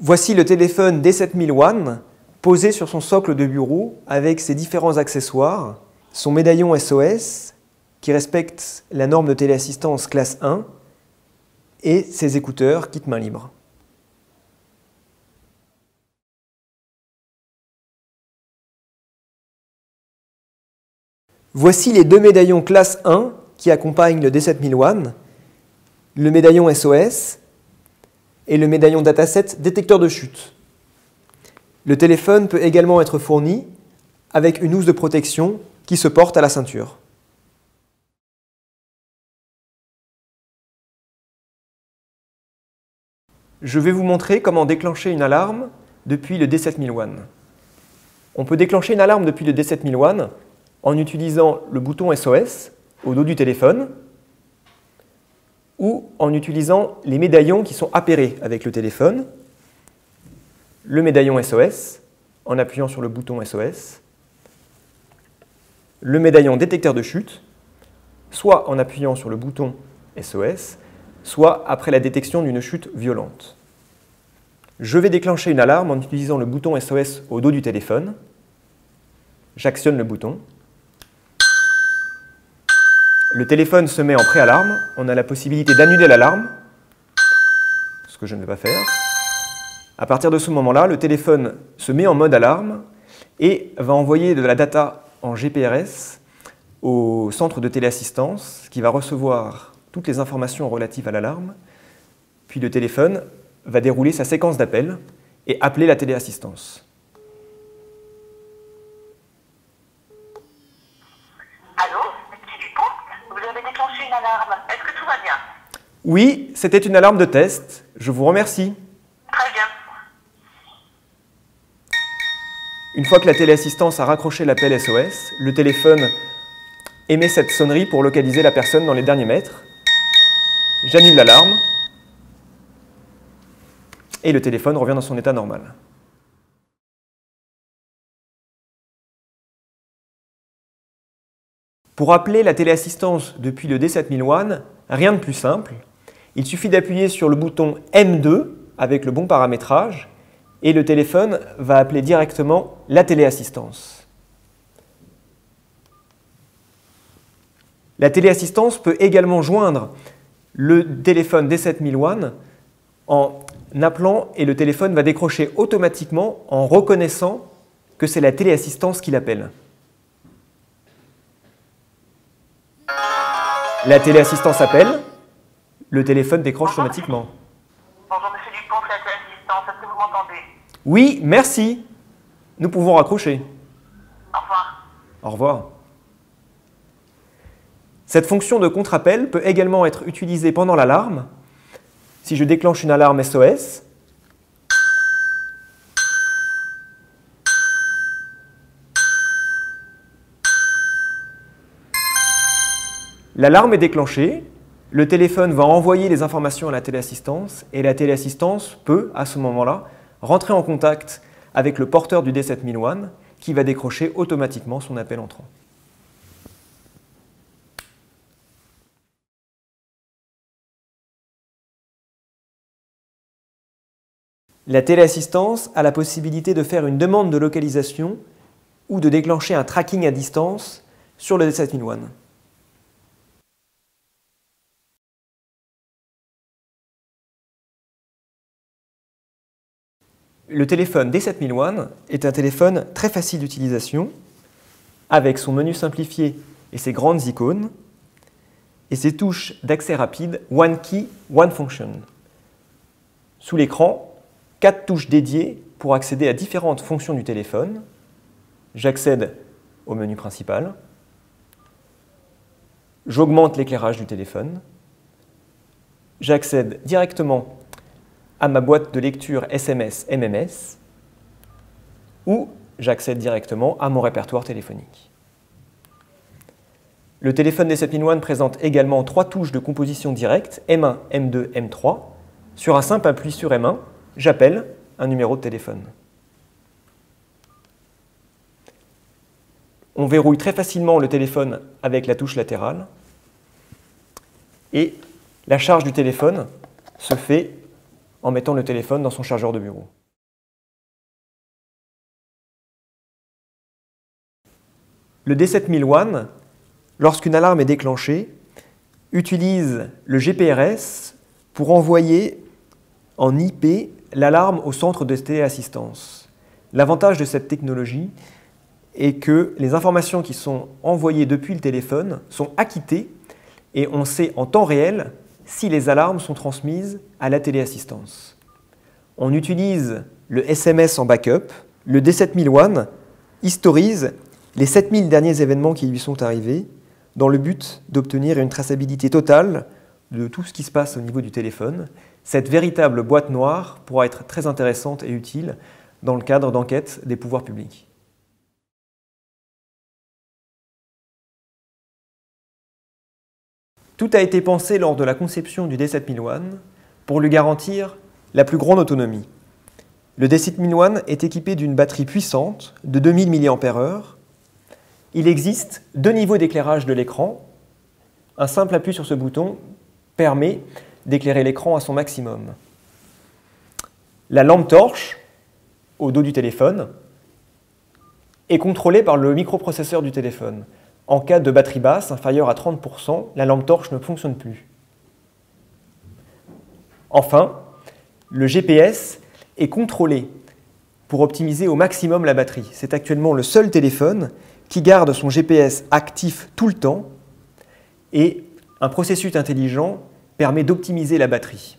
Voici le téléphone D7001 posé sur son socle de bureau avec ses différents accessoires, son médaillon SOS qui respecte la norme de téléassistance classe 1 et ses écouteurs kit main libre. Voici les deux médaillons classe 1 qui accompagnent le D7001, le médaillon SOS et le médaillon dataset détecteur de chute. Le téléphone peut également être fourni avec une housse de protection qui se porte à la ceinture. Je vais vous montrer comment déclencher une alarme depuis le D7001. On peut déclencher une alarme depuis le D7001 en utilisant le bouton SOS au dos du téléphone ou en utilisant les médaillons qui sont appairés avec le téléphone. Le médaillon SOS en appuyant sur le bouton SOS, le médaillon détecteur de chute, soit en appuyant sur le bouton SOS, soit après la détection d'une chute violente. Je vais déclencher une alarme en utilisant le bouton SOS au dos du téléphone. J'actionne le bouton. Le téléphone se met en préalarme. On a la possibilité d'annuler l'alarme, ce que je ne vais pas faire. À partir de ce moment-là, le téléphone se met en mode alarme et va envoyer de la data en GPRS au centre de téléassistance qui va recevoir toutes les informations relatives à l'alarme. Puis le téléphone va dérouler sa séquence d'appels et appeler la téléassistance. Allô, monsieur Dupont, vous avez déclenché une alarme. Est-ce que tout va bien? Oui, c'était une alarme de test. Je vous remercie. Très bien. Une fois que la téléassistance a raccroché l'appel SOS, le téléphone émet cette sonnerie pour localiser la personne dans les derniers mètres. J'annule l'alarme et le téléphone revient dans son état normal. Pour appeler la téléassistance depuis le D7001, rien de plus simple. Il suffit d'appuyer sur le bouton M2 avec le bon paramétrage et le téléphone va appeler directement la téléassistance. La téléassistance peut également joindre le téléphone D7001 en appelant et le téléphone va décrocher automatiquement en reconnaissant que c'est la téléassistance qui l'appelle. La téléassistance appelle, le téléphone décroche automatiquement. Bonjour monsieur Dupont, c'est la téléassistance. Est-ce que vous m'entendez? Oui, merci. Nous pouvons raccrocher. Au revoir. Au revoir. Cette fonction de contre-appel peut également être utilisée pendant l'alarme. Si je déclenche une alarme SOS, l'alarme est déclenchée, le téléphone va envoyer les informations à la téléassistance et la téléassistance peut, à ce moment-là, rentrer en contact avec le porteur du D7001 qui va décrocher automatiquement son appel entrant. La téléassistance a la possibilité de faire une demande de localisation ou de déclencher un tracking à distance sur le D7001. Le téléphone D7001 est un téléphone très facile d'utilisation avec son menu simplifié et ses grandes icônes et ses touches d'accès rapide One Key, One Function. Sous l'écran, 4 touches dédiées pour accéder à différentes fonctions du téléphone. J'accède au menu principal. J'augmente l'éclairage du téléphone. J'accède directement à ma boîte de lecture SMS MMS ou j'accède directement à mon répertoire téléphonique. Le téléphone D7001 présente également 3 touches de composition directe M1, M2, M3. Sur un simple appui sur M1, j'appelle un numéro de téléphone. On verrouille très facilement le téléphone avec la touche latérale et la charge du téléphone se fait en mettant le téléphone dans son chargeur de bureau. Le D7001, lorsqu'une alarme est déclenchée, utilise le GPRS pour envoyer en IP l'alarme au centre de téléassistance. L'avantage de cette technologie est que les informations qui sont envoyées depuis le téléphone sont acquittées et on sait en temps réel si les alarmes sont transmises à la téléassistance. On utilise le SMS en backup. Le D7001 historise les 7000 derniers événements qui lui sont arrivés dans le but d'obtenir une traçabilité totale de tout ce qui se passe au niveau du téléphone. Cette véritable boîte noire pourra être très intéressante et utile dans le cadre d'enquêtes des pouvoirs publics. Tout a été pensé lors de la conception du D7001 pour lui garantir la plus grande autonomie. Le D7001 est équipé d'une batterie puissante de 2000 mAh. Il existe 2 niveaux d'éclairage de l'écran. Un simple appui sur ce bouton permet d'éclairer l'écran à son maximum. La lampe torche, au dos du téléphone, est contrôlée par le microprocesseur du téléphone. En cas de batterie basse, inférieure à 30%, la lampe torche ne fonctionne plus. Enfin, le GPS est contrôlé pour optimiser au maximum la batterie. C'est actuellement le seul téléphone qui garde son GPS actif tout le temps et un processus intelligent permet d'optimiser la batterie.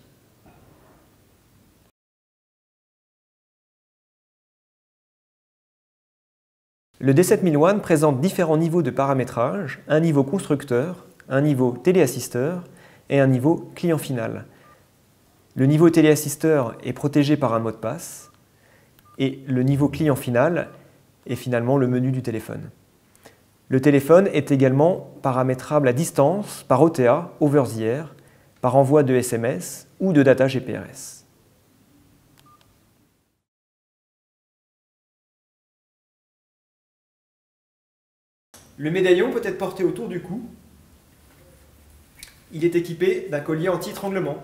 Le D7001 présente différents niveaux de paramétrage, un niveau constructeur, un niveau téléassisteur et un niveau client final. Le niveau téléassisteur est protégé par un mot de passe et le niveau client final est finalement le menu du téléphone. Le téléphone est également paramétrable à distance par OTA, over the air, par envoi de SMS ou de data GPRS. Le médaillon peut être porté autour du cou. Il est équipé d'un collier anti-étranglement.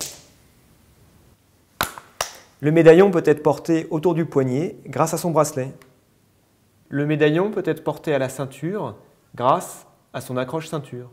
Le médaillon peut être porté autour du poignet grâce à son bracelet. Le médaillon peut être porté à la ceinture grâce à son accroche ceinture.